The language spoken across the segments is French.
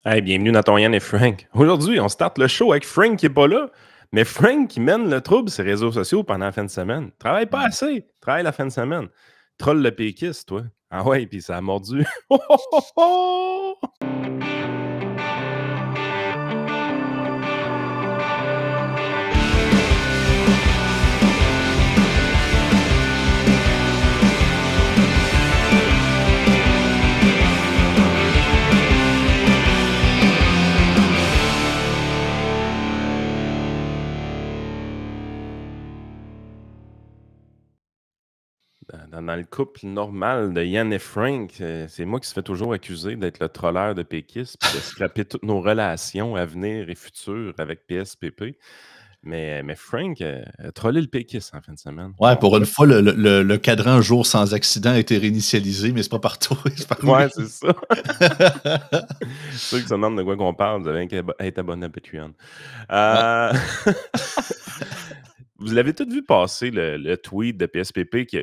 Hey, bienvenue dans ton Yann et Frank. Aujourd'hui, on starte le show avec Frank qui n'est pas là, mais Frank qui mène le trouble sur les réseaux sociaux pendant la fin de semaine. Travaille pas Mmh. assez, travaille la fin de semaine. Troll le péquiste, toi. Ah ouais, puis ça a mordu. Oh, oh, oh, oh! Dans le couple normal de Yann et Frank, c'est moi qui se fait toujours accuser d'être le trolleur de péquiste puis de scraper toutes nos relations à venir et futures avec PSPP. Mais Frank a trollé le péquiste en fin de semaine. Ouais, On pour une pourrait... fois, le cadran jour sans accident a été réinitialisé, mais c'est pas partout, c'est par Ouais, lui. c'est ça. Ceux qui se demandent de quoi qu'on parle, vous avez qu'à être abonné à Patreon. Ouais. Euh, Vous l'avez tous vu passer le tweet de PSPP qui,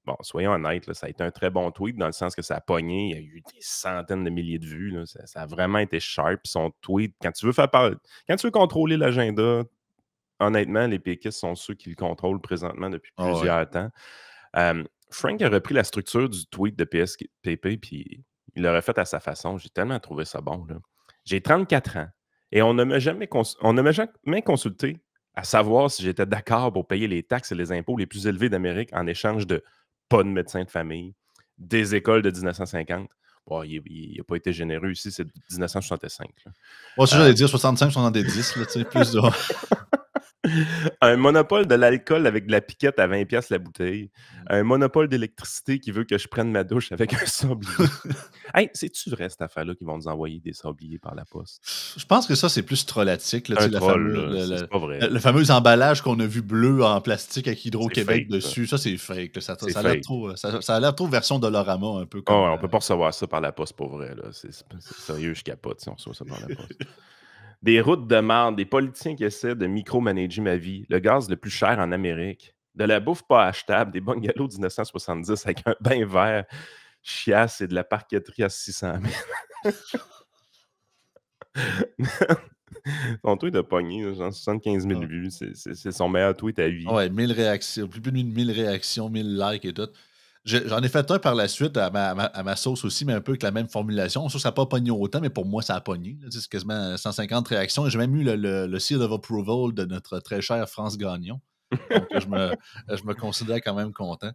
bon, soyons honnêtes, là, ça a été un très bon tweet dans le sens que ça a pogné. Il y a eu des centaines de milliers de vues. Là. Ça a vraiment été sharp. Son tweet, quand tu veux quand tu veux contrôler l'agenda, honnêtement, les péquistes sont ceux qui le contrôlent présentement depuis Ah ouais. plusieurs temps. Frank a repris la structure du tweet de PSPP puis il l'a refait à sa façon. J'ai tellement trouvé ça bon. Là. J'ai 34 ans et on ne m'a jamais consulté à savoir si j'étais d'accord pour payer les taxes et les impôts les plus élevés d'Amérique en échange de pas de médecin de famille, des écoles de 1950. Bon, il n'a pas été généreux ici, c'est 1965. Là. Moi aussi, Euh, j'allais dire 65, 70, là, tu sais, plus de. Un monopole de l'alcool avec de la piquette à 20$ la bouteille. Un monopole d'électricité qui veut que je prenne ma douche avec un sablier. Hey, c'est-tu vrai cette affaire-là qu'ils vont nous envoyer des sabliers par la poste? Je pense que ça, c'est plus trollatique, là, C'est tu un sais, la troll, fameuse là. C'est pas vrai. le fameux emballage qu'on a vu bleu en plastique avec C'est Hydro-Québec fake, ça. dessus. Ça, c'est fake, là. C'est Ça a l'air fake. trop, ça a l'air trop version Dollarama, un peu Ah ouais, comme, on peut pas recevoir ça par la poste pour vrai, là. C'est sérieux, je capote si on reçoit ça par la poste. Des routes de marde, des politiciens qui essaient de micromanager ma vie, le gaz le plus cher en Amérique, de la bouffe pas achetable, des bungalows de 1970 avec un bain vert, chiasse et de la parqueterie à 600 000. Son tweet a pogné, là, genre 75 000 Ah. vues. C'est son meilleur tweet à vie. Ouais, 1000 réactions, plus de 1000 réactions, 1000 likes et tout. J'en ai fait un par la suite à ma sauce aussi, mais un peu avec la même formulation. Ça n'a pas pogné autant, mais pour moi, ça a pogné, là. Tu sais, c'est quasiment 150 réactions et j'ai même eu le seal of approval de notre très chère France Gagnon. Donc, je me considère quand même content.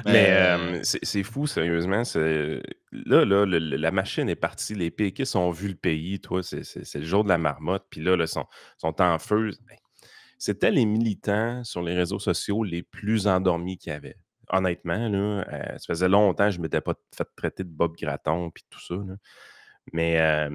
Mais Mais c'est fou, sérieusement. La machine est partie. Les péquistes ont vu le pays. Toi, c'est le jour de la marmotte. Puis là, sont en feu. Ben, c'était les militants sur les réseaux sociaux les plus endormis qu'il y avait. Honnêtement, là, ça faisait longtemps que je ne m'étais pas fait traiter de Bob Gratton puis tout ça. Là. Mais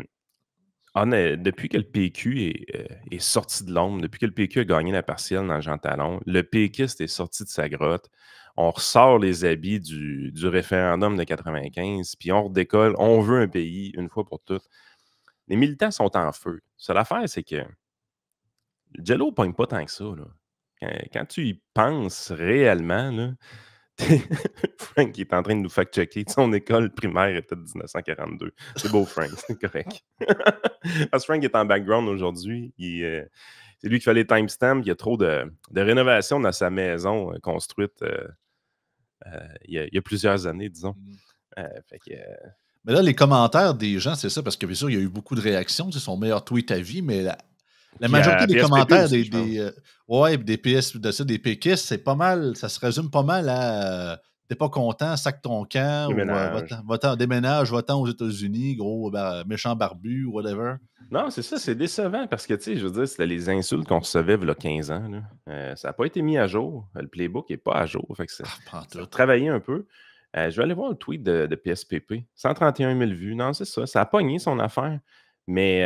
depuis que le PQ est sorti de l'ombre, depuis que le PQ a gagné la partielle dans Jean Talon, le péquiste est sorti de sa grotte. On ressort les habits du référendum de 95, puis on redécolle. On veut un pays, une fois pour toutes. Les militants sont en feu. Seule l'affaire, c'est que le Jello ne pogne pas tant que ça. Là. Quand tu y penses réellement, là, Frank est en train de nous fact-checker. Son école primaire était de 1942. C'est beau, Frank, c'est correct. Parce que Frank est en background aujourd'hui. C'est lui qui fait les timestamps. Il y a trop de rénovations dans sa maison construite il y a plusieurs années, disons. Fait que, mais là, les commentaires des gens, c'est ça, parce que bien sûr, il y a eu beaucoup de réactions. C'est son meilleur tweet à vie, mais la puis majorité à des PSPP commentaires aussi, je pense. ouais, des PS de ça, des péquistes, c'est pas mal, ça se résume pas mal à «Tu pas content, sac ton camp» Les ou ménages. «Va-t'en déménage, va-t'en aux États-Unis, gros méchant barbu» ou whatever. Non, c'est ça, C'est c'est décevant parce que, tu sais, je veux dire, c'était les insultes qu'on recevait il y a 15 ans. Là. Ça n'a pas été mis à jour. Le playbook n'est pas à jour. Fait que ça a pantoute. travaillé un peu. Je vais aller voir le tweet de PSPP. 131 000 vues. Non, c'est ça. Ça a pogné son affaire. Mais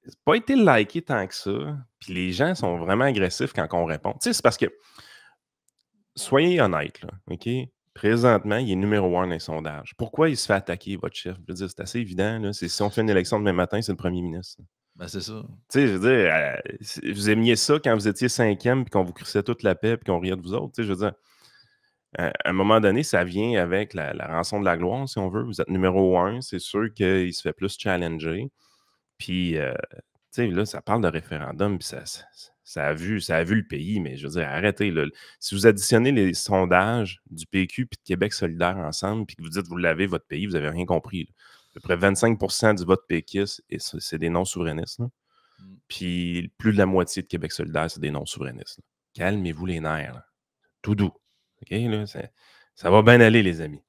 ça n'a pas été liké tant que ça. Puis les gens sont vraiment agressifs quand on répond. Tu sais, c'est parce que, soyez honnêtes, là, OK? Présentement, il est numéro 1 dans les sondages. Pourquoi il se fait attaquer, votre chef? Je veux dire, c'est assez évident. Là. Si on fait une élection demain matin, c'est le premier ministre. Ben, c'est ça. Tu sais, je veux dire, vous aimiez ça quand vous étiez cinquième puis qu'on vous crissait toute la paix puis qu'on riait de vous autres. Tu sais, je veux dire, à un moment donné, ça vient avec la rançon de la gloire, si on veut. Vous êtes numéro 1, c'est sûr qu'il se fait plus challenger. Puis, tu sais, là, ça parle de référendum, puis ça a vu le pays, mais je veux dire, arrêtez, là. Si vous additionnez les sondages du PQ puis de Québec solidaire ensemble, puis que vous dites que vous l'avez, votre pays, vous n'avez rien compris, là. À peu près 25 du vote péquiste, et c'est des non-souverainistes, là. Puis plus de la moitié de Québec solidaire, c'est des non-souverainistes, là. Calmez-vous les nerfs, là. Tout doux. OK, là? Ça va bien aller, les amis.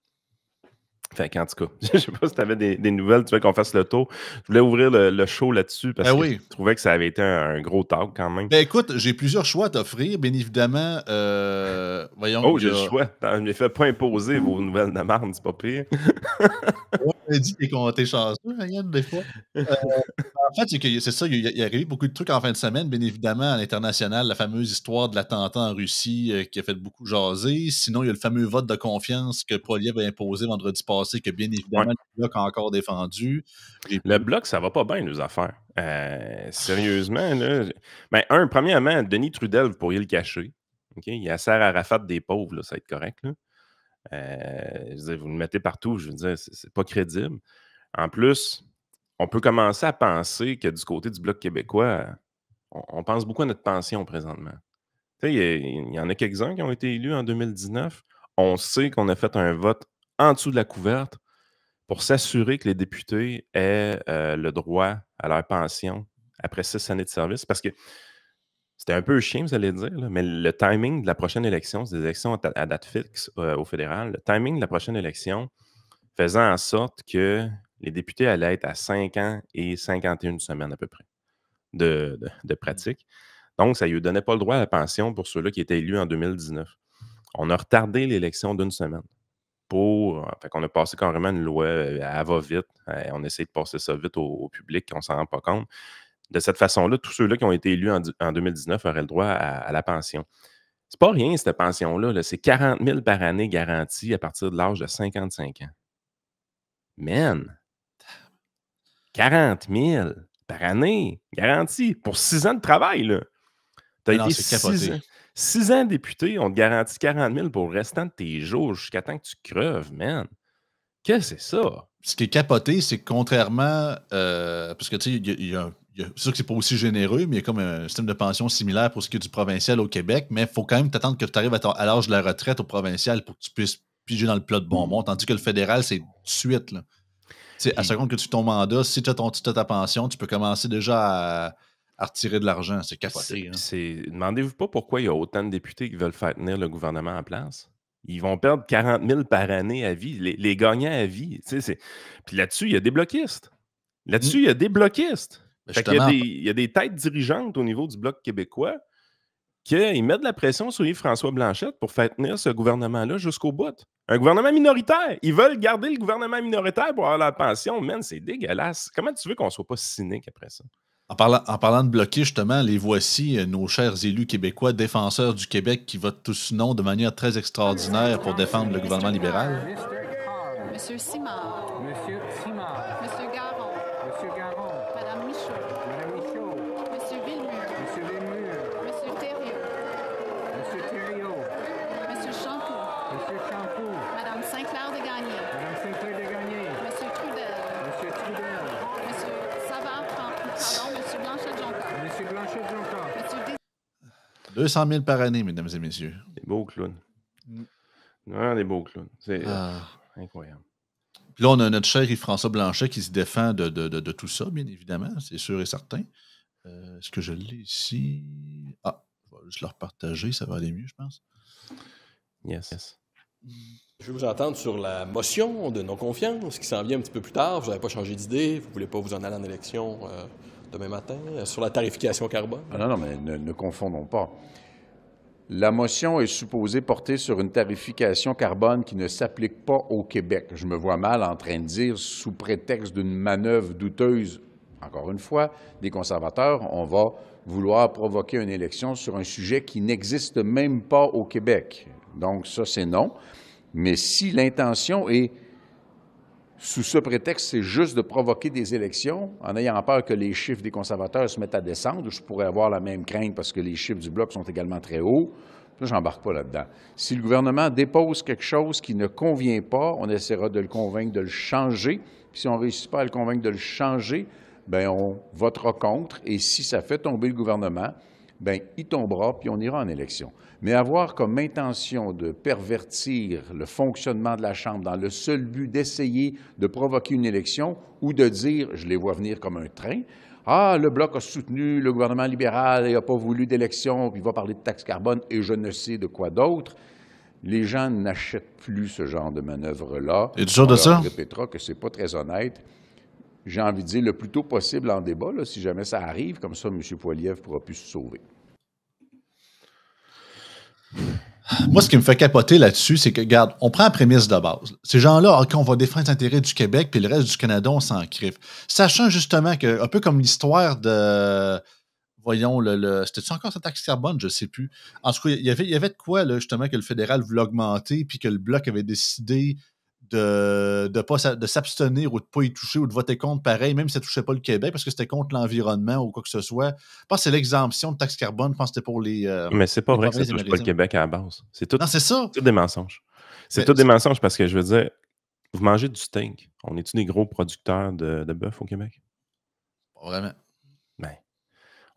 Fait qu'en tout cas, je sais pas si tu avais des nouvelles, tu veux qu'on fasse le tour. Je voulais ouvrir le show là-dessus parce Ben que je oui. trouvais que ça avait été un gros talk quand même. Ben écoute, j'ai plusieurs choix à t'offrir. Bien évidemment, voyons, Oh, il y j'ai le a. choix. Je ne fais pas imposer vos nouvelles de marde, c'est pas pire. Ouais, on m'a dit t'es chanceux, hein, Yann, des fois. En fait, c'est ça, il y a arrivé beaucoup de trucs en fin de semaine, bien évidemment, à l'international, la fameuse histoire de l'attentat en Russie qui a fait beaucoup jaser. Sinon, il y a le fameux vote de confiance que Poilievre a imposé vendredi passé, que bien Ouais. évidemment, le Bloc a encore défendu. Le Bloc, ça va pas bien, nos affaires. Sérieusement, là. Ben, premièrement, Denis Trudel, vous pourriez le cacher. OK? Il y a Sarah Arafat des pauvres, là, ça va être correct, là. Je veux dire, vous le mettez partout, je veux dire, c'est pas crédible. En plus, on peut commencer à penser que du côté du Bloc québécois, on pense beaucoup à notre pension présentement. Tu sais, il y en a quelques-uns qui ont été élus en 2019. On sait qu'on a fait un vote en dessous de la couverte pour s'assurer que les députés aient le droit à leur pension après 6 années de service. Parce que c'était un peu chiant, vous allez dire, là, mais le timing de la prochaine élection, c'est des élections à date fixe au fédéral. Le timing de la prochaine élection faisait en sorte que les députés allaient être à 5 ans et 51 semaines à peu près de pratique. Donc, ça ne lui donnait pas le droit à la pension pour ceux-là qui étaient élus en 2019. On a retardé l'élection d'une semaine. Fait qu'on a passé carrément une loi à va-vite. On essaie de passer ça vite au public, on ne s'en rend pas compte. De cette façon-là, tous ceux-là qui ont été élus en 2019 auraient le droit à la pension. C'est pas rien, cette pension-là. Là. C'est 40 000 par année garantie à partir de l'âge de 55 ans. Man! 40 000 par année, garantie, pour 6 ans de travail. Tu as Non, été c'est capoté. 6 ans député, on te garantit 40 000 pour le restant de tes jours jusqu'à temps que tu creves, man. Qu'est-ce que c'est ça? Ce qui est capoté, c'est que contrairement, parce que tu sais, c'est sûr que c'est pas aussi généreux, mais il y a comme un système de pension similaire pour ce qui est du provincial au Québec, mais il faut quand même t'attendre que tu arrives à l'âge de la retraite au provincial pour que tu puisses piger dans le plat de bonbons, tandis que le fédéral, c'est tout de suite. Là. À la seconde que tu ton mandat, si tu as ta pension, tu peux commencer déjà à retirer de l'argent. C'est capoté. Demandez-vous pas pourquoi il y a autant de députés qui veulent faire tenir le gouvernement en place. Ils vont perdre 40 000 par année à vie, les gagnants à vie. Puis là-dessus, il y a des bloquistes. Là-dessus, il y a des bloquistes. Fait qu'il y a des têtes dirigeantes au niveau du Bloc québécois qui mettent de la pression sur Yves-François Blanchette pour faire tenir ce gouvernement-là jusqu'au bout. Un gouvernement minoritaire. Ils veulent garder le gouvernement minoritaire pour avoir la pension. Man, c'est dégueulasse. Comment tu veux qu'on soit pas cynique après ça? En parlant de bloquer, justement, les voici, nos chers élus québécois, défenseurs du Québec, qui votent tous non de manière très extraordinaire pour défendre le gouvernement libéral. Monsieur Simard. Monsieur Simard. Monsieur Garon. Monsieur Garon. Madame Michaud. Madame Michaud. Monsieur Villemur. Monsieur Villemur. Monsieur Thériault. Monsieur Thériault. Monsieur Champoux. Monsieur Champoux. Madame Sinclair-Desgagnés. Madame Sinclair-Desgagnés. Monsieur Trudel. Monsieur Trudel. Monsieur Savard, Monsieur Blanchet-Jonca. Monsieur Blanchet-Jonca. Monsieur 200 000 par année, mesdames et messieurs. Des beaux clowns. Non, des beaux clowns. C'est incroyable. Puis là, on a notre cher Yves-François Blanchet qui se défend de tout ça, bien évidemment, c'est sûr et certain. Est-ce que je l'ai ici? Ah, je vais juste le repartager, ça va aller mieux, je pense. Yes. Je veux vous entendre sur la motion de non-confiance qui s'en vient un petit peu plus tard. Vous n'avez pas changé d'idée, vous ne voulez pas vous en aller en élection demain matin, sur la tarification carbone. Non, mais ne confondons pas. La motion est supposée porter sur une tarification carbone qui ne s'applique pas au Québec. Je me vois mal en train de dire, sous prétexte d'une manœuvre douteuse, encore une fois, des conservateurs, on va vouloir provoquer une élection sur un sujet qui n'existe même pas au Québec. Donc ça, c'est non. Mais si l'intention est, sous ce prétexte, c'est juste de provoquer des élections, en ayant peur que les chiffres des conservateurs se mettent à descendre, je pourrais avoir la même crainte parce que les chiffres du Bloc sont également très hauts. Là, je n'embarque pas là-dedans. Si le gouvernement dépose quelque chose qui ne convient pas, on essaiera de le convaincre de le changer. Puis si on ne réussit pas à le convaincre de le changer, bien, on votera contre, et si ça fait tomber le gouvernement, bien, il tombera, puis on ira en élection. Mais avoir comme intention de pervertir le fonctionnement de la Chambre dans le seul but d'essayer de provoquer une élection ou de dire, je les vois venir comme un train, « Ah, le Bloc a soutenu le gouvernement libéral et n'a pas voulu d'élection, puis il va parler de taxe carbone et je ne sais de quoi d'autre », les gens n'achètent plus ce genre de manœuvre-là. Et du jour On de leur ça? répétera que c'est pas très honnête. J'ai envie de dire le plus tôt possible en débat, là, si jamais ça arrive, comme ça, M. Poilievre pourra plus se sauver. Moi, ce qui me fait capoter là-dessus, c'est que, regarde, on prend la prémisse de base. Ces gens-là, OK, on va défendre les intérêts du Québec, puis le reste du Canada, on s'en criffe. Sachant justement que, un peu comme l'histoire de, voyons, c'était-tu encore cette taxe carbone? Je ne sais plus. En tout cas, il y avait de quoi, là, justement, que le fédéral voulait augmenter, puis que le Bloc avait décidé de s'abstenir ou de ne pas y toucher ou de voter contre pareil, même si ça ne touchait pas le Québec, parce que c'était contre l'environnement ou quoi que ce soit. Je pense que c'est l'exemption de taxe carbone, je pense que c'était pour les Mais c'est pas vrai que ça provinces touche pas le amérindiennes. Québec à la base. C'est Non, c'est ça. tout des mensonges. C'est Mais tout des mensonges parce que je veux dire, vous mangez du steak. On est-tu des gros producteurs de bœuf au Québec? pas vraiment. Ben,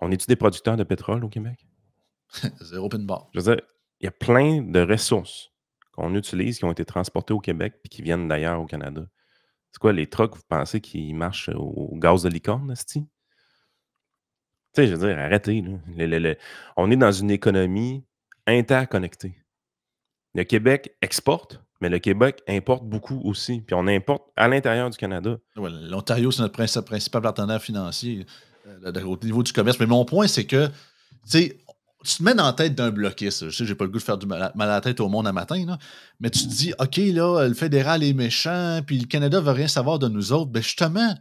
on est-tu des producteurs de pétrole au Québec? Zéro pin bar. Je veux dire, il y a plein de ressources qu'on utilise qui ont été transportées au Québec puis qui viennent d'ailleurs au Canada. C'est quoi, les trucks, vous pensez qu'ils marchent au gaz de licorne, esti? Tu sais, je veux dire, arrêtez, là. On est dans une économie interconnectée. Le Québec exporte, mais le Québec importe beaucoup aussi. Puis on importe à l'intérieur du Canada. Ouais, l'Ontario, c'est notre principal partenaire financier au niveau du commerce. Mais mon point, c'est que, tu sais, tu te mets dans la tête d'un bloquiste. Je sais, j'ai pas le goût de faire mal à la tête au monde un matin, là, mais tu te dis, OK, là, le fédéral est méchant, puis le Canada veut rien savoir de nous autres. Ben justement,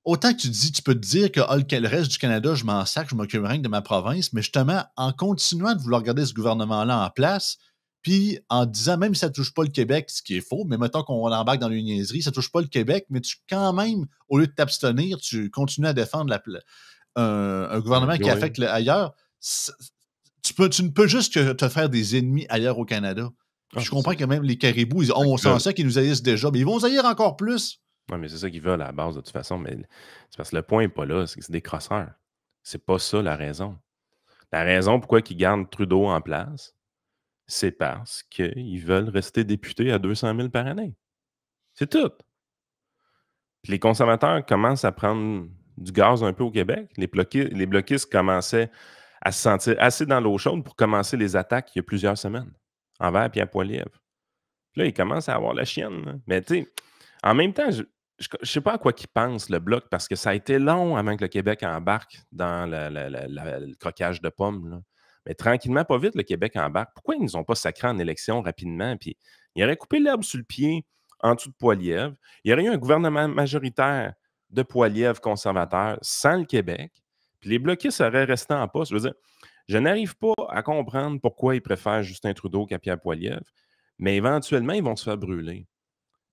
autant que tu peux te dire que le reste du Canada, je m'en sac, je m'occupe rien que de ma province, mais justement, en continuant de vouloir garder ce gouvernement-là en place, puis en disant, même si ça ne touche pas le Québec, ce qui est faux, mais mettons qu'on embarque dans les niaiseries, ça ne touche pas le Québec, mais tu quand même, au lieu de t'abstenir, tu continues à défendre un gouvernement qui Oui. affecte ailleurs. Tu ne peux juste que te faire des ennemis ailleurs au Canada. Ah, Je c'est comprends ça. que même les caribous, ils disent, on s'en sait qu'ils nous haïssent déjà, mais ils vont nous haïr encore plus. Non, mais c'est ça qu'ils veulent à la base, de toute façon. Mais c'est parce que le point n'est pas là, c'est que c'est des crosseurs. C'est pas ça la raison. La raison pourquoi ils gardent Trudeau en place, c'est parce qu'ils veulent rester députés à 200 000 par année. C'est tout. Puis les conservateurs commencent à prendre du gaz un peu au Québec. Les bloquistes commençaient à se sentir assez dans l'eau chaude pour commencer les attaques il y a plusieurs semaines envers Pierre Poilievre. Puis là, ils commencent à avoir la chienne, là. Mais tu sais, en même temps, je ne sais pas à quoi qu'ils pensent, le Bloc, parce que ça a été long avant que le Québec embarque dans le croquage de pommes, là. Mais tranquillement, pas vite, le Québec embarque. Pourquoi ils ne nous ont pas sacrés en élection rapidement? Puis ils auraient coupé l'herbe sur le pied en dessous de Poilievre. Il y aurait eu un gouvernement majoritaire de Poilievre conservateur sans le Québec. Puis les bloquistes seraient restés en poste. Je veux dire, je n'arrive pas à comprendre pourquoi ils préfèrent Justin Trudeau qu'à Pierre Poilievre, mais éventuellement, ils vont se faire brûler.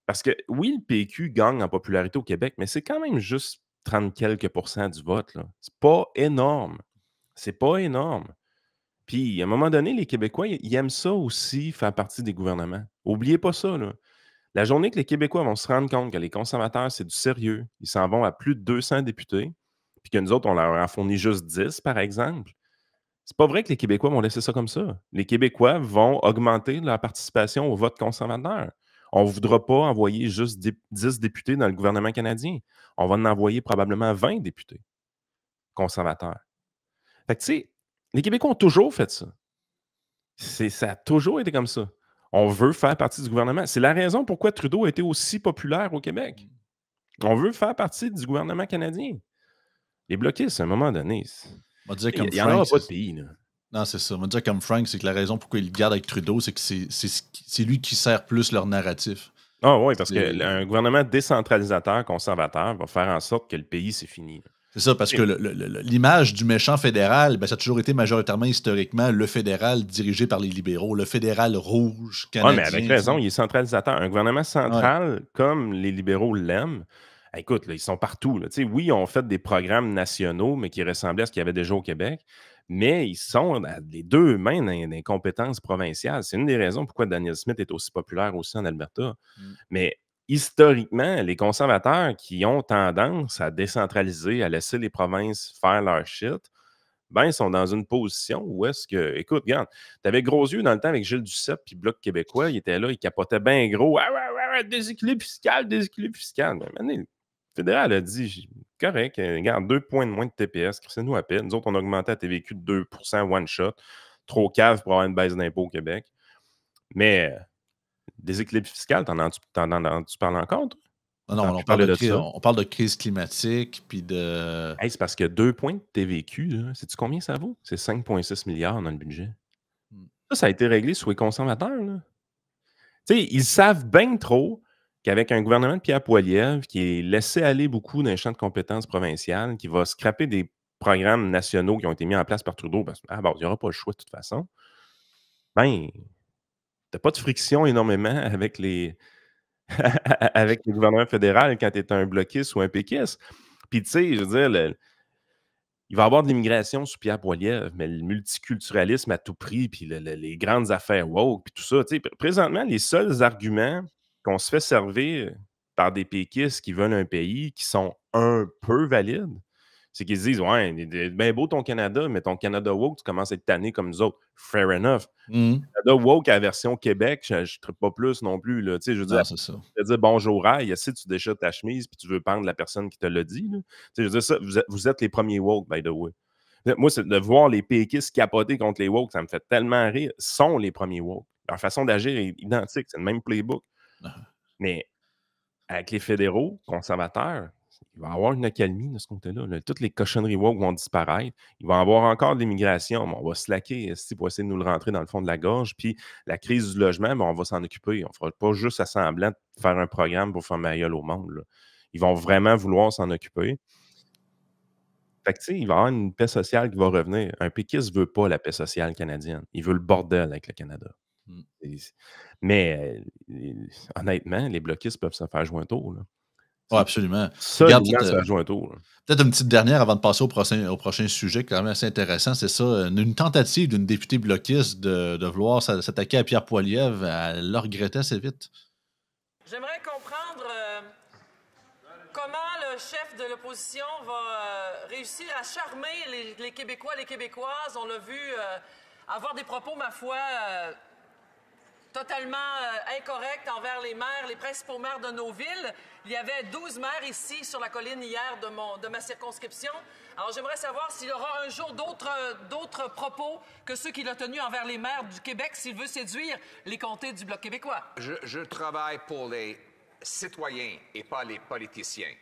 Parce que oui, le PQ gagne en popularité au Québec, mais c'est quand même juste 30 quelques % du vote, là. C'est pas énorme. C'est pas énorme. Puis, à un moment donné, les Québécois, ils aiment ça aussi, faire partie des gouvernements. Oubliez pas ça, là. La journée que les Québécois vont se rendre compte que les conservateurs, c'est du sérieux, ils s'en vont à plus de 200 députés, puis que nous autres, on leur en fournit juste 10, par exemple, c'est pas vrai que les Québécois vont laisser ça comme ça. Les Québécois vont augmenter leur participation au vote conservateur. On ne voudra pas envoyer juste 10 députés dans le gouvernement canadien. On va en envoyer probablement 20 députés conservateurs. Fait que, tu sais, les Québécois ont toujours fait ça. Ça a toujours été comme ça. On veut faire partie du gouvernement. C'est la raison pourquoi Trudeau a été aussi populaire au Québec. On veut faire partie du gouvernement canadien. Les bloquistes, à un moment donné, On va dire comme il n'y en aura Frank, pas de pays, là. non, c'est ça. On va dire comme Frank, c'est que la raison pourquoi ils le gardent avec Trudeau, c'est que c'est lui qui sert plus leur narratif. Ah oui, parce C'est- qu'un gouvernement décentralisateur, conservateur, va faire en sorte que le pays, c'est fini, là. C'est ça, parce que l'image du méchant fédéral, ben, ça a toujours été majoritairement, historiquement, le fédéral dirigé par les libéraux, le fédéral rouge Oui, canadien. mais avec raison, il est centralisateur. Un gouvernement central, comme les libéraux l'aiment, écoute, là, ils sont partout, là. Tu sais, oui, ils ont fait des programmes nationaux, mais qui ressemblaient à ce qu'il y avait déjà au Québec, mais ils sont les deux mains dans les compétences provinciales. C'est une des raisons pourquoi Daniel Smith est aussi populaire aussi en Alberta. Mm. Mais historiquement, les conservateurs qui ont tendance à décentraliser, à laisser les provinces faire leur shit, ben, ils sont dans une position où est-ce que, écoute, regarde, t'avais gros yeux dans le temps avec Gilles Duceppe puis Bloc québécois, il était là, il capotait bien gros, ah, ouais, déséquilibre fiscal, déséquilibre fiscal. Mais maintenant, le fédéral a dit, correct, regarde, 2 points de moins de TPS, c'est nous à peine. Nous autres, on a augmenté la TVQ de 2% one shot, trop cave pour avoir une baisse d'impôt au Québec. Mais déséquilibre fiscal, t'en tu parles encore, toi? Non, T'as-tu on parlé parle de ça? on parle de crise climatique, puis de... Hey, c'est parce que 2 points de TVQ, là, sais-tu combien ça vaut? C'est 5,6 milliards dans le budget. Hmm. Ça a été réglé sous les conservateurs, là. Tu sais, ils savent bien trop qu'avec un gouvernement de Pierre Poilievre qui est laissé aller beaucoup dans les champs de compétences provinciales, qui va scraper des programmes nationaux qui ont été mis en place par Trudeau, parce qu'il n'y aura pas le choix de toute façon, ben, t'as pas de friction énormément avec les, avec le gouvernement fédéral quand tu es un bloquiste ou un péquiste. Puis, tu sais, je veux dire, il va y avoir de l'immigration sous Pierre Poilievre, mais le multiculturalisme à tout prix, puis les grandes affaires woke, puis tout ça. Tu sais, présentement, les seuls arguments qu'on se fait servir par des péquistes qui veulent un pays qui sont un peu valides, c'est qu'ils se disent ouais, c'est bien beau ton Canada, mais ton Canada woke, tu commences à être tanné comme nous autres. Fair enough. Canada woke à la version Québec, je ne tripe pas plus non plus. Là. Tu sais, je veux dire, Non, c'est ça. te dire bonjour, aïe, si tu déchires ta chemise puis tu veux pendre la personne qui te l'a dit. Là. Tu sais, je veux dire, ça, vous êtes les premiers woke, by the way. Moi, c'est de voir les péquistes capoter contre les woke, ça me fait tellement rire. Ils sont les premiers woke. Leur façon d'agir est identique, c'est le même playbook. Mais avec les fédéraux conservateurs, il va y avoir une accalmie de ce côté-là. Là. Toutes les cochonneries woke vont disparaître. Il va y avoir encore de l'immigration, mais on va slacker pour essayer de nous le rentrer dans le fond de la gorge. Puis la crise du logement, on va s'en occuper. On ne fera pas juste à semblant de faire un programme pour faire ma gueule au monde. Là. Ils vont vraiment vouloir s'en occuper. Fait que, tu sais, il va y avoir une paix sociale qui va revenir. Un péquiste ne veut pas la paix sociale canadienne. Il veut le bordel avec le Canada. Mais honnêtement, les bloquistes peuvent se faire jointer. Oui, absolument. Solidement se faire jointer. Peut-être une petite dernière avant de passer au prochain sujet, quand même assez intéressant. C'est ça, une tentative d'une députée bloquiste de vouloir s'attaquer à Pierre Poilievre. Elle le regrettait assez vite. J'aimerais comprendre comment le chef de l'opposition va réussir à charmer les Québécois, les Québécoises. On l'a vu avoir des propos, ma foi, totalement incorrects envers les maires, les principaux maires de nos villes. Il y avait 12 maires ici sur la colline hier de ma circonscription. Alors j'aimerais savoir s'il y aura un jour d'autres propos que ceux qu'il a tenus envers les maires du Québec s'il veut séduire les comtés du Bloc québécois. Je travaille pour les citoyens et pas les politiciens.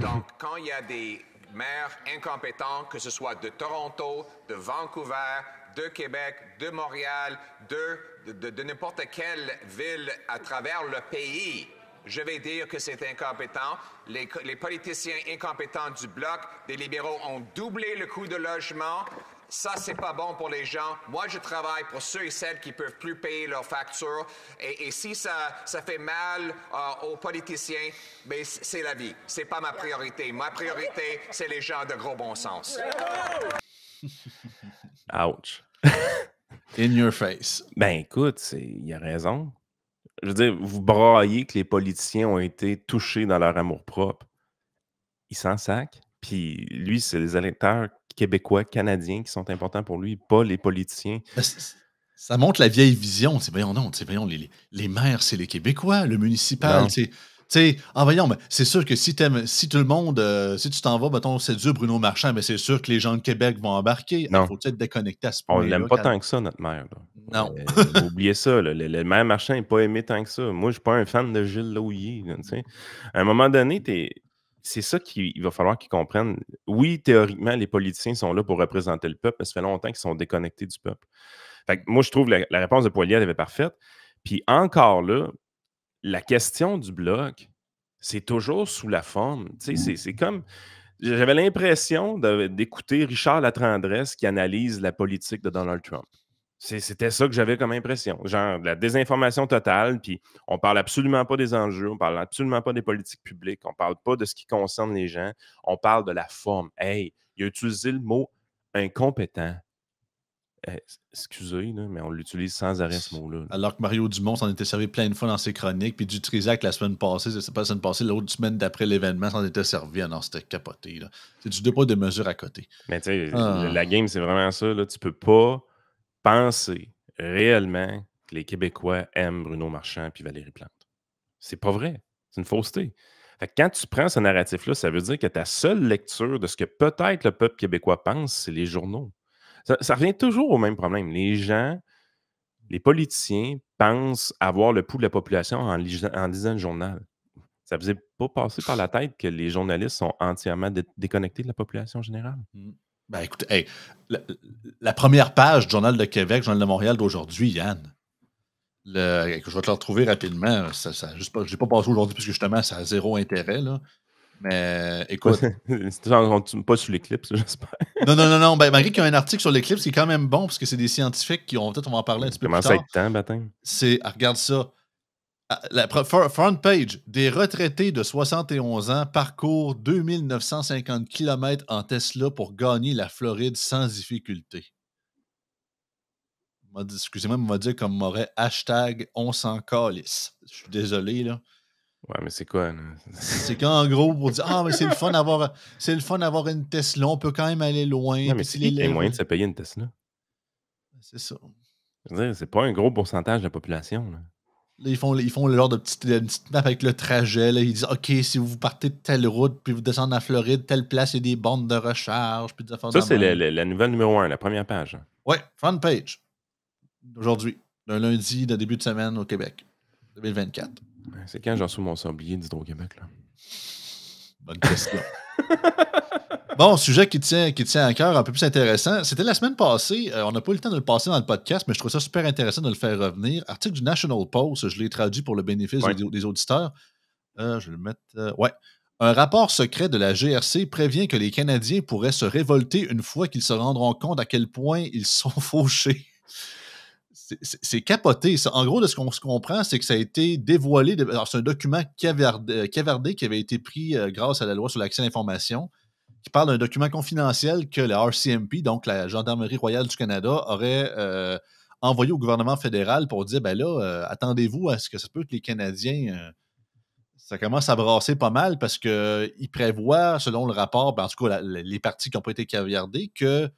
Donc, quand il y a des maires incompétents, que ce soit de Toronto, de Vancouver, de Québec, de Montréal, de n'importe quelle ville à travers le pays, je vais dire que c'est incompétent. Les politiciens incompétents du Bloc, des libéraux ont doublé le coût de logement. Ça, c'est pas bon pour les gens. Moi, je travaille pour ceux et celles qui peuvent plus payer leurs factures. Et si ça fait mal aux politiciens, ben, c'est la vie. C'est pas ma priorité. Ma priorité, c'est les gens de gros bon sens. Ouch. In your face. Ben écoute, il a raison. Je veux dire, vous braillez que les politiciens ont été touchés dans leur amour-propre. Ils s'en sacent. Puis lui, c'est les électeurs québécois, canadiens qui sont importants pour lui, pas les politiciens. Ça montre la vieille vision. Voyons, les maires, c'est les Québécois, le municipal, voyons, mais c'est sûr que si tout le monde, si tu t'en vas, mettons, c'est dur Bruno Marchand, mais c'est sûr que les gens de Québec vont embarquer. Il faut être déconnecté à ce point-là. On l'aime pas tant que ça, notre maire. Là. Non. Oubliez ça. Là. Le maire Marchand n'est pas aimé tant que ça. Moi, je suis pas un fan de Gilles Lauilly. À un moment donné, c'est ça qu'il va falloir qu'ils comprennent. Oui, théoriquement, les politiciens sont là pour représenter le peuple, mais ça fait longtemps qu'ils sont déconnectés du peuple. Fait que moi, je trouve la réponse de Poilievre est parfaite. Puis encore là, la question du Bloc, c'est toujours sous la forme. C'est comme... J'avais l'impression d'écouter Richard Latendresse qui analyse la politique de Donald Trump. C'était ça que j'avais comme impression. Genre de la désinformation totale, puis on parle absolument pas des enjeux, on parle absolument pas des politiques publiques, on parle pas de ce qui concerne les gens, on parle de la forme. Hey, il a utilisé le mot incompétent. Excusez, là, mais on l'utilise sans arrêt, ce mot-là. Alors que Mario Dumont s'en était servi plein de fois dans ses chroniques, puis du Trisac la semaine passée, c'est pas la semaine passée, l'autre semaine d'après l'événement, s'en était servi. Ah non, c'était capoté. Là. C'est du deux poids de mesure à côté. Mais tu sais, Ah. la game, c'est vraiment ça. Là. Tu peux pas penser réellement que les Québécois aiment Bruno Marchand puis Valérie Plante. C'est pas vrai. C'est une fausseté. Fait que quand tu prends ce narratif-là, ça veut dire que ta seule lecture de ce que peut-être le peuple québécois pense, c'est les journaux. Ça revient toujours au même problème. Les gens, les politiciens pensent avoir le pouls de la population en lisant le journal. Ça ne faisait pas passer par la tête que les journalistes sont entièrement déconnectés de la population générale. Ben écoute, hey, la première page du Journal de Québec, Journal de Montréal d'aujourd'hui, Yann, je vais te le retrouver rapidement. Je n'ai pas passé aujourd'hui parce que justement, ça a zéro intérêt. Là. Mais écoute. Pas sur l'éclipse, j'espère. Non. Ben, malgré qu'il y a un article sur l'éclipse qui est quand même bon parce que c'est des scientifiques qui ont. Peut-être on va en parler un petit peu plus tard. Comment ça être temps, baptême? Regarde ça. La front page, des retraités de 71 ans parcourent 2950 km en Tesla pour gagner la Floride sans difficulté. Excusez-moi, on m'a dit comme m'aurait hashtag on s'en calisse. Je suis désolé, là. Ouais, mais c'est quoi, là? C'est qu'en gros, pour dire mais c'est le fun d'avoir une Tesla, on peut quand même aller loin. Non, mais c'est qui les moyens de se payer une Tesla? C'est ça. Je veux dire, c'est pas un gros pourcentage de la population, là. Là, ils font le genre de petite map avec le trajet. Là. Ils disent OK, si vous partez de telle route, puis vous descendez en Floride, telle place, il y a des bornes de recharge. Puis ça, c'est la nouvelle numéro 1, la première page. Ouais, front page. D'aujourd'hui, d'un lundi de début de semaine au Québec, 2024. C'est quand j'en reçois mon sablier d'Hydro-Québec, là? Bonne question. Bon, sujet qui tient à cœur, un peu plus intéressant. C'était la semaine passée. On n'a pas eu le temps de le passer dans le podcast, mais je trouve ça super intéressant de le faire revenir. Article du National Post, je l'ai traduit pour le bénéfice des auditeurs. Je vais le mettre. Ouais. Un rapport secret de la GRC prévient que les Canadiens pourraient se révolter une fois qu'ils se rendront compte à quel point ils sont fauchés. C'est capoté. Ça. En gros, de ce qu'on se comprend, c'est que ça a été dévoilé. Alors, c'est un document cavardé qui avait été pris grâce à la loi sur l'accès à l'information, qui parle d'un document confidentiel que la RCMP, donc la Gendarmerie royale du Canada, aurait envoyé au gouvernement fédéral pour dire, ben là, attendez-vous à ce que ça peut que les Canadiens, ça commence à brasser pas mal parce qu'ils prévoient, selon le rapport, ben, en tout cas, les parties qui n'ont pas été caviardées, que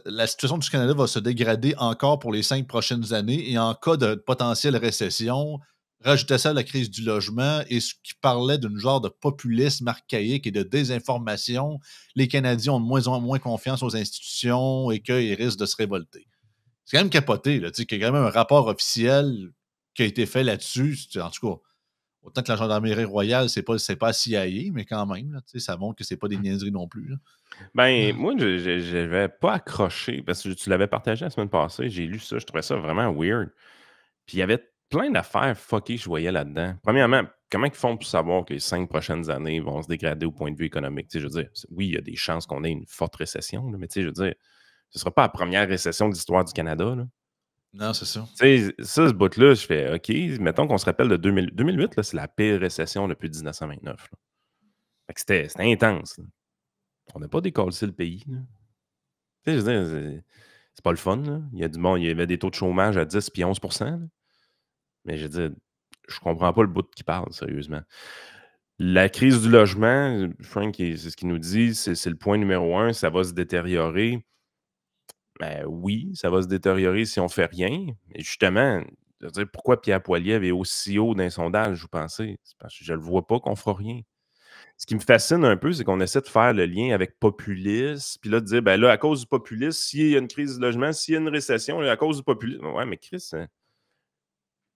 la situation du Canada va se dégrader encore pour les 5 prochaines années et en cas de potentielle récession, rajouter ça à la crise du logement et ce qui parlait d'une genre de populisme archaïque et de désinformation, les Canadiens ont de moins en moins confiance aux institutions et qu'ils risquent de se révolter. C'est quand même capoté, là, qu'il y a quand même un rapport officiel qui a été fait là-dessus. En tout cas, autant que la Gendarmerie royale, c'est pas CIA, mais quand même, là, ça montre que c'est pas des niaiseries non plus. Là. Ben, moi, je n'avais pas accroché, parce que tu l'avais partagé la semaine passée, j'ai lu ça, je trouvais ça vraiment weird. Puis il y avait plein d'affaires fuckées que je voyais là-dedans. Premièrement, comment ils font pour savoir que les 5 prochaines années vont se dégrader au point de vue économique? Je veux dire, oui, il y a des chances qu'on ait une forte récession, là, mais je veux dire, ce ne sera pas la première récession de l'histoire du Canada. Là. Non, c'est ça. Ça, ce bout-là, je fais OK, mettons qu'on se rappelle de 2008, là, c'est la pire récession depuis 1929. Là. Fait que c'était intense. Là. On n'a pas décollé le pays. Là. Je veux dire, c'est pas le fun. Là. Il y avait des taux de chômage à 10 puis 11 %. Là. Mais je veux dire, je comprends pas le bout qui parle, sérieusement. La crise du logement, Frank, c'est ce qu'il nous dit, c'est le point numéro 1, ça va se détériorer. Ben oui, ça va se détériorer si on fait rien. Mais justement, je veux dire, pourquoi Pierre Poilievre est aussi haut dans les sondages, vous pensez? C'est parce que je le vois pas qu'on fera rien. Ce qui me fascine un peu, c'est qu'on essaie de faire le lien avec populisme, puis là, de dire, ben là, à cause du populisme, s'il y a une crise du logement, s'il y a une récession, là, à cause du populisme. Ouais, mais Chris,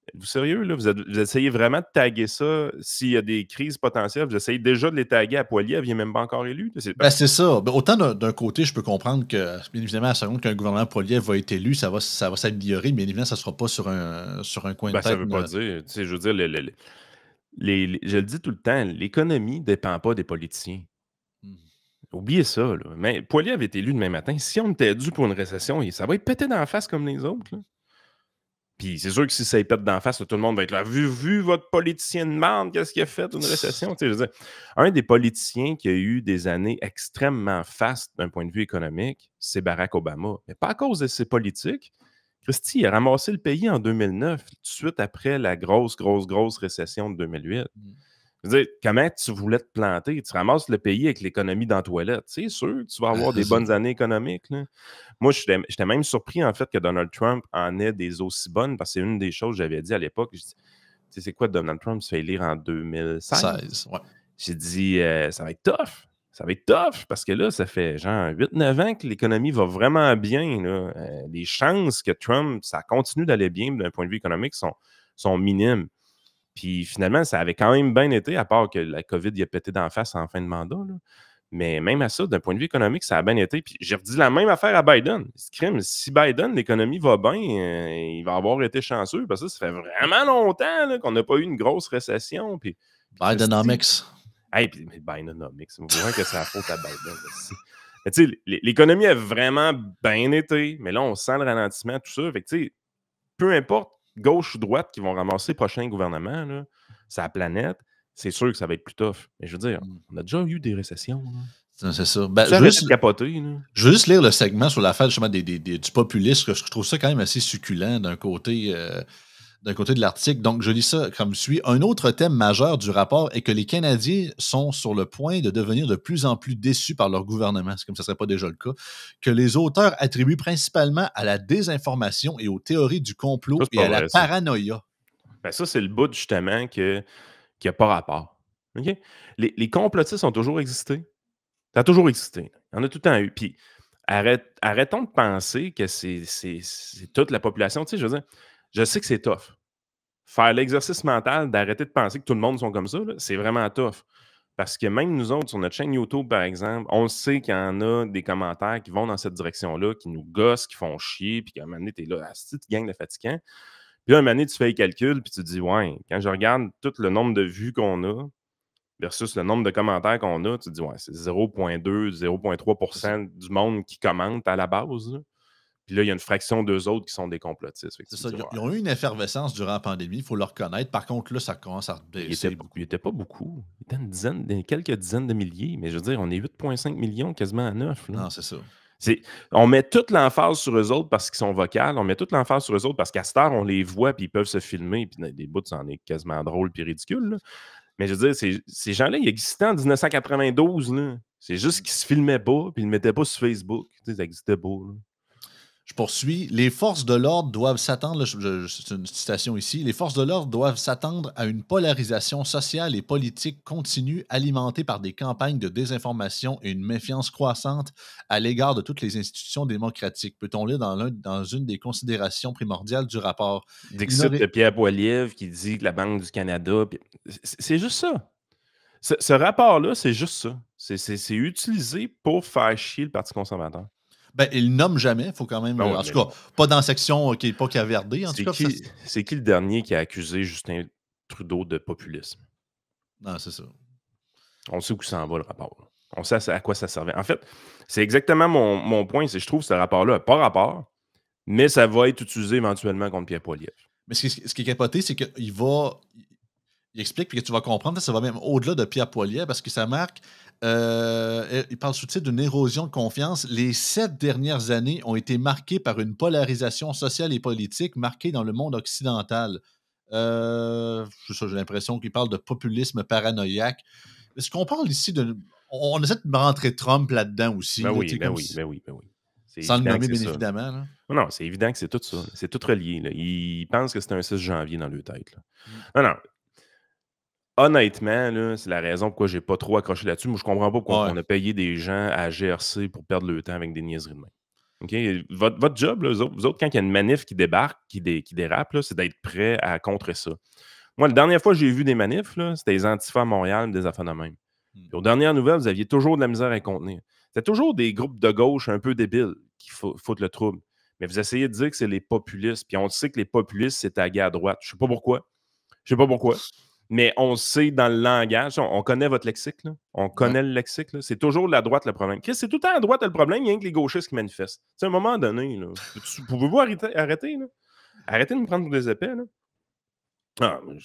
êtes-vous sérieux, là? Vous essayez vraiment de taguer ça s'il y a des crises potentielles? Vous essayez déjà de les taguer à Poilievre, il n'est même pas encore élu? C'est ça. Ben, autant d'un côté, je peux comprendre que, bien évidemment, à la seconde qu'un gouvernement Poilievre va être élu, ça va s'améliorer, mais bien évidemment, ça ne sera pas sur un coin de tête. Ça ne veut pas dire. Je veux dire, je le dis tout le temps, l'économie ne dépend pas des politiciens. Oubliez ça. Là. Mais Poilievre est élu demain matin. Si on était dû pour une récession, ça va être pété dans la face comme les autres. Là. Puis c'est sûr que si ça y pète d'en face, tout le monde va être là. Vu votre politicien de merde, qu'est-ce qu'il a fait une récession? Tu sais, je veux dire, un des politiciens qui a eu des années extrêmement fastes d'un point de vue économique, c'est Barack Obama. Mais pas à cause de ses politiques. Christy, il a ramassé le pays en 2009, tout de suite après la grosse récession de 2008. Je veux dire, comment tu voulais te planter? Tu ramasses le pays avec l'économie dans la toilette. C'est sûr que tu vas avoir des bonnes années économiques. Là. Moi, j'étais même surpris, en fait, que Donald Trump en ait des aussi bonnes, parce que c'est une des choses que j'avais dit à l'époque. Je dis, tu sais, c'est quoi Donald Trump se fait élire en 2016? 16, ouais. J'ai dit, ça va être tough. Ça va être tough, parce que là, ça fait genre 8-9 ans que l'économie va vraiment bien. Là. Les chances que Trump, ça continue d'aller bien d'un point de vue économique sont minimes. Puis finalement, ça avait quand même bien été, à part que la COVID y a pété d'en face en fin de mandat. Là. Mais même à ça, d'un point de vue économique, ça a bien été. Puis j'ai redit la même affaire à Biden. Si Biden, l'économie va bien, il va avoir été chanceux, parce que ça fait vraiment longtemps là, qu'on n'a pas eu une grosse récession. Puis, Bidenomics. Hey, puis Bidenomics, vous voyez que c'est la faute à Biden. Mais tu sais, l'économie a vraiment bien été, mais là, on sent le ralentissement, tout ça. Fait que tu sais, peu importe gauche ou droite qui vont ramasser le prochain gouvernement, là, sur la planète, c'est sûr que ça va être plus tough. Mais je veux dire, on a déjà eu des récessions. C'est ça. Ben, je veux juste lire le segment sur l'affaire justement du populisme, que je trouve ça quand même assez succulent d'un côté de l'article. Donc, je lis ça comme suit. Un autre thème majeur du rapport est que les Canadiens sont sur le point de devenir de plus en plus déçus par leur gouvernement, c'est comme ça ne serait pas déjà le cas, que les auteurs attribuent principalement à la désinformation et aux théories du complot et à la paranoïa. Ben ça, c'est le bout, justement, qui n'a pas rapport. Okay? Les complotistes ont toujours existé. Ça a toujours existé. Il y en a tout le temps eu. Puis, arrêtons de penser que c'est toute la population. Tu sais, je veux dire, je sais que c'est tough. Faire l'exercice mental d'arrêter de penser que tout le monde sont comme ça, c'est vraiment tough. Parce que même nous autres, sur notre chaîne YouTube, par exemple, on sait qu'il y en a des commentaires qui vont dans cette direction-là, qui nous gossent, qui font chier, puis qu'à un moment donné, t'es là, tu gagnes de fatigant. Puis là, à un moment donné, tu fais les calculs, puis tu te dis, ouais, quand je regarde tout le nombre de vues qu'on a versus le nombre de commentaires qu'on a, tu te dis, ouais, c'est 0,2, 0,3% du monde qui commente à la base, là. Puis là, il y a une fraction d'eux autres qui sont des complotistes. C'est ça. Ils ont eu une effervescence durant la pandémie, il faut le reconnaître. Par contre, là, ça commence à baisser. Il n'était pas beaucoup. Il était quelques dizaines de milliers. Mais je veux dire, on est 8,5 millions, quasiment à 9. Là. Non, c'est ça. On met toute l'emphase sur eux autres parce qu'ils sont vocales. On met toute l'emphase sur eux autres parce qu'à cette heure, on les voit puis ils peuvent se filmer. Puis des bouts, c'en est quasiment drôle puis ridicule. Là. Mais je veux dire, ces gens-là, ils existaient en 1992. Là. C'est juste qu'ils se filmaient pas puis ils ne le mettaient pas sur Facebook. Tu sais, ça n'existait pas. Là. Je poursuis. Les forces de l'ordre doivent s'attendre, c'est une citation ici, les forces de l'ordre doivent s'attendre à une polarisation sociale et politique continue alimentée par des campagnes de désinformation et une méfiance croissante à l'égard de toutes les institutions démocratiques. Peut-on lire dans une des considérations primordiales du rapport? Dixit de Pierre Poilievre qui dit que la Banque du Canada... C'est juste ça. Ce rapport-là, c'est juste ça. C'est utilisé pour faire chier le Parti conservateur. Ben, il ne nomme jamais, il faut quand même. En tout cas, pas dans la section qui n'est pas caverdée. C'est qui le dernier qui a accusé Justin Trudeau de populisme? Non, c'est ça. On sait où ça en va, le rapport. Là. On sait à quoi ça servait. En fait, c'est exactement mon point. C'est je trouve que ce rapport-là n'a pas rapport, mais ça va être utilisé éventuellement contre Pierre Poilievre. Mais ce qui est capoté, c'est qu'il il explique, puis que tu vas comprendre, ça va même au-delà de Pierre Poilievre, parce que ça marque, il parle sous-titre d'une érosion de confiance. Les 7 dernières années ont été marquées par une polarisation sociale et politique marquée dans le monde occidental. J'ai l'impression qu'il parle de populisme paranoïaque. Est-ce qu'on parle ici de... On essaie de rentrer Trump là-dedans aussi. Ben là, oui. Sans le nommer, bien évidemment. Là. Non, c'est évident que c'est tout ça. C'est tout relié. Là. Ils pensent que c'est un 6 janvier dans leur tête. Là. Non. Honnêtement, là, c'est la raison pourquoi j'ai pas trop accroché là-dessus. Moi, je comprends pas pourquoi on a payé des gens à GRC pour perdre le temps avec des niaiseries de main. Okay? Votre job, là, vous autres, quand il y a une manif qui débarque, qui dérape, là, c'est d'être prêt à contrer ça. Moi, la dernière fois que j'ai vu des manifs, là, c'était les Antifas à Montréal, des affaires de même. Puis aux dernières nouvelles, vous aviez toujours de la misère à contenir. C'était toujours des groupes de gauche un peu débiles qui foutent le trouble. Mais vous essayez de dire que c'est les populistes. Puis on sait que les populistes, c'est tagué à droite. Je sais pas pourquoi. Mais on sait dans le langage, on connaît votre lexique, là. On connaît le lexique. Là. C'est toujours la droite le problème. C'est tout le temps la droite le problème, il y a que les gauchistes qui manifestent. C'est à un moment donné, là. Pouvez-vous arrêter là? Arrêtez de me prendre pour des épais, là. Ah, mais écoute.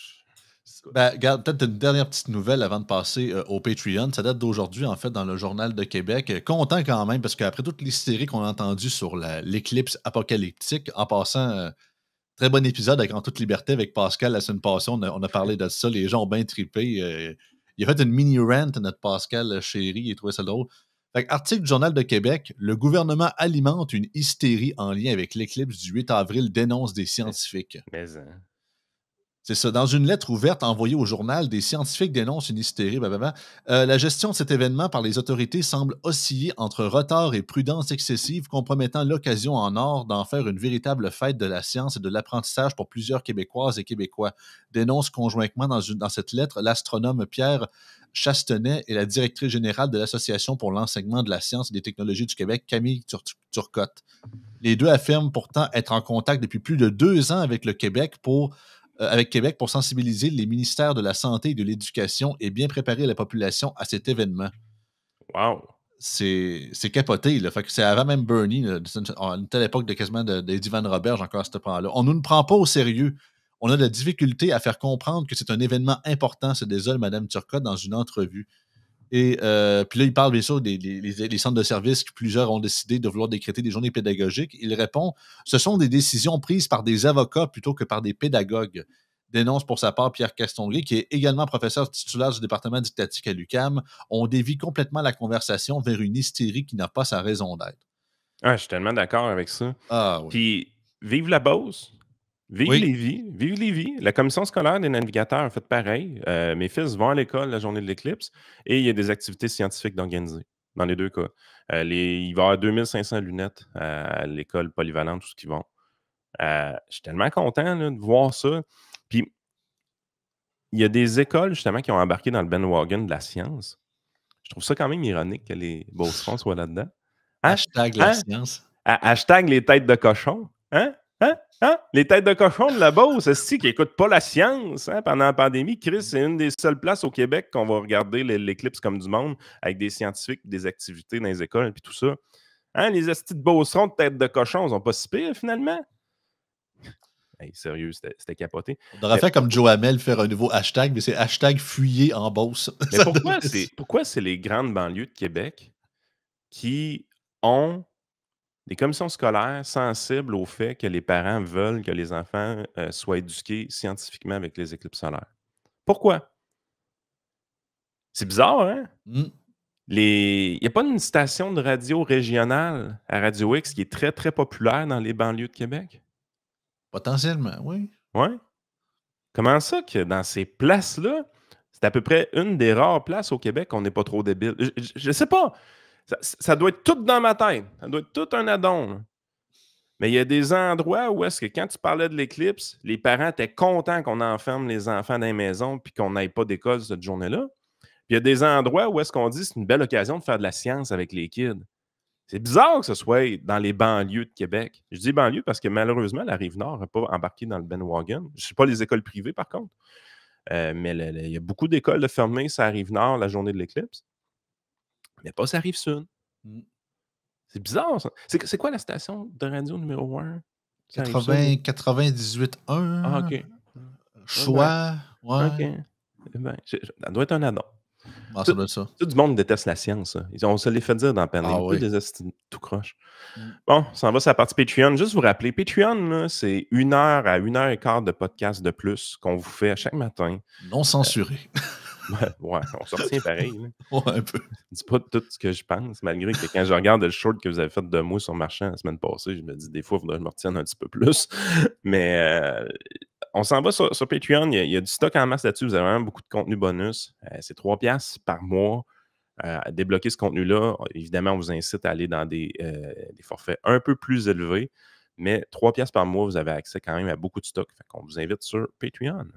Ben, regarde, peut-être une dernière petite nouvelle avant de passer au Patreon. Ça date d'aujourd'hui, en fait, dans le Journal de Québec. Content quand même, parce qu'après toute l'hystérie qu'on a entendue sur l'éclicse apocalyptique, en passant, très bon épisode avec En toute liberté avec Pascal la semaine passée. On a parlé de ça. Les gens ont bien trippé. Il a fait une mini rant, notre Pascal chéri. Il a trouvé ça drôle. Fait que, article du Journal de Québec. Le gouvernement alimente une hystérie en lien avec l'éclipse du 8 avril, dénonce des scientifiques. Mais, C'est ça. Dans une lettre ouverte envoyée au journal, des scientifiques dénoncent une hystérie. Blablabla. La gestion de cet événement par les autorités semble osciller entre retard et prudence excessive, compromettant l'occasion en or d'en faire une véritable fête de la science et de l'apprentissage pour plusieurs Québécoises et Québécois. Dénonce conjointement dans cette lettre l'astronome Pierre Chastenay et la directrice générale de l'Association pour l'enseignement de la science et des technologies du Québec, Camille Turcotte. Les deux affirment pourtant être en contact depuis plus de 2 ans avec le Québec pour sensibiliser les ministères de la Santé et de l'Éducation et bien préparer la population à cet événement. wow. C'est capoté. Là. Fait que c'est avant même Bernie, là, à une telle époque de quasiment d'Eddie Van Roberge encore à ce point-là. On ne nous prend pas au sérieux. On a de la difficulté à faire comprendre que c'est un événement important, se désole Mme Turcotte dans une entrevue. Et puis là, il parle bien sûr des centres de services que plusieurs ont décidé de vouloir décréter des journées pédagogiques. Il répond « Ce sont des décisions prises par des avocats plutôt que par des pédagogues », dénonce pour sa part Pierre Castonguay, qui est également professeur titulaire du département didactique à l'UQAM. On dévie complètement la conversation vers une hystérie qui n'a pas sa raison d'être. Ah, je suis tellement d'accord avec ça. Ah oui. Puis, vive la Beauce. Vive Oui. Lévis. Vive Lévis. La commission scolaire des navigateurs a fait pareil. Mes fils vont à l'école la journée de l'éclipse et il y a des activités scientifiques d'organiser. Dans les 2 cas. Il va y avoir 2500 lunettes à l'école polyvalente, tout ce qu'ils vont. Je suis tellement content là, de voir ça. Puis, il y a des écoles, justement, qui ont embarqué dans le bandwagon de la science. Je trouve ça quand même ironique que les Beaucerons soient là-dedans. Hein? Hashtag la Hein? science. Hashtag les têtes de cochon. Hein? Hein? Hein? Les têtes de cochon de la Beauce, c'est qui n'écoutent pas la science. Hein? Pendant la pandémie, Chris, c'est une des seules places au Québec qu'on va regarder l'éclipse comme du monde avec des scientifiques, des activités dans les écoles et tout ça. Hein? Les estis de Beaucerons de têtes de cochon, ils n'ont pas si pire finalement. Hey, sérieux, c'était capoté. On aurait fait comme Joe Hamel, faire un nouveau hashtag, mais c'est hashtag fuyez en Beauce. Mais pourquoi c'est les grandes banlieues de Québec qui ont des commissions scolaires sensibles au fait que les parents veulent que les enfants soient éduqués scientifiquement avec les éclipses solaires? Pourquoi? C'est bizarre, hein? Il n'y a pas une station de radio régionale à Radio X qui est très, très populaire dans les banlieues de Québec? Potentiellement, oui. Ouais. Comment ça que dans ces places-là, c'est à peu près une des rares places au Québec où on n'est pas trop débile? Je sais pas. Ça doit être tout dans ma tête. Ça doit être tout un addon. Là. Mais il y a des endroits où est-ce que quand tu parlais de l'éclipse, les parents étaient contents qu'on enferme les enfants dans les maisons puis qu'on n'aille pas d'école cette journée-là. Puis il y a des endroits où est-ce qu'on dit que c'est une belle occasion de faire de la science avec les kids. C'est bizarre que ce soit dans les banlieues de Québec. Je dis banlieue parce que malheureusement, la Rive-Nord n'a pas embarqué dans le bandwagon. Je ne sais pas les écoles privées, par contre. Mais il y a beaucoup d'écoles de fermées sur la Rive-Nord la journée de l'éclipse. Mais pas sur la Rive-Sud. C'est bizarre, ça. C'est quoi la station de radio numéro 1? 98.1. Ah, OK. Choix. Ouais. OK. Ben, ça doit être un addon. Ah, ça doit être ça. Tout le monde déteste la science. Ça. On se les fait dire dans la pandémie. Ah, oui. Des tout croche. Bon, ça en va sur la partie Patreon. Juste vous rappeler, Patreon, là, c'est 1 heure à 1h15 de podcast de plus qu'on vous fait à chaque matin. Non censuré. Ouais, on se retient pareil. Là. Ouais, un peu. Je dis pas tout ce que je pense, malgré que quand je regarde le short que vous avez fait de moi sur Marchand la semaine passée, je me dis des fois, il faudrait que je me retienne un petit peu plus. Mais on s'en va sur Patreon. Il y a du stock en masse là-dessus. Vous avez vraiment beaucoup de contenu bonus. C'est 3$ par mois. À débloquer ce contenu-là, évidemment, on vous incite à aller dans des forfaits un peu plus élevés. Mais 3$ par mois, vous avez accès quand même à beaucoup de stock. Fait qu'on vous invite sur Patreon.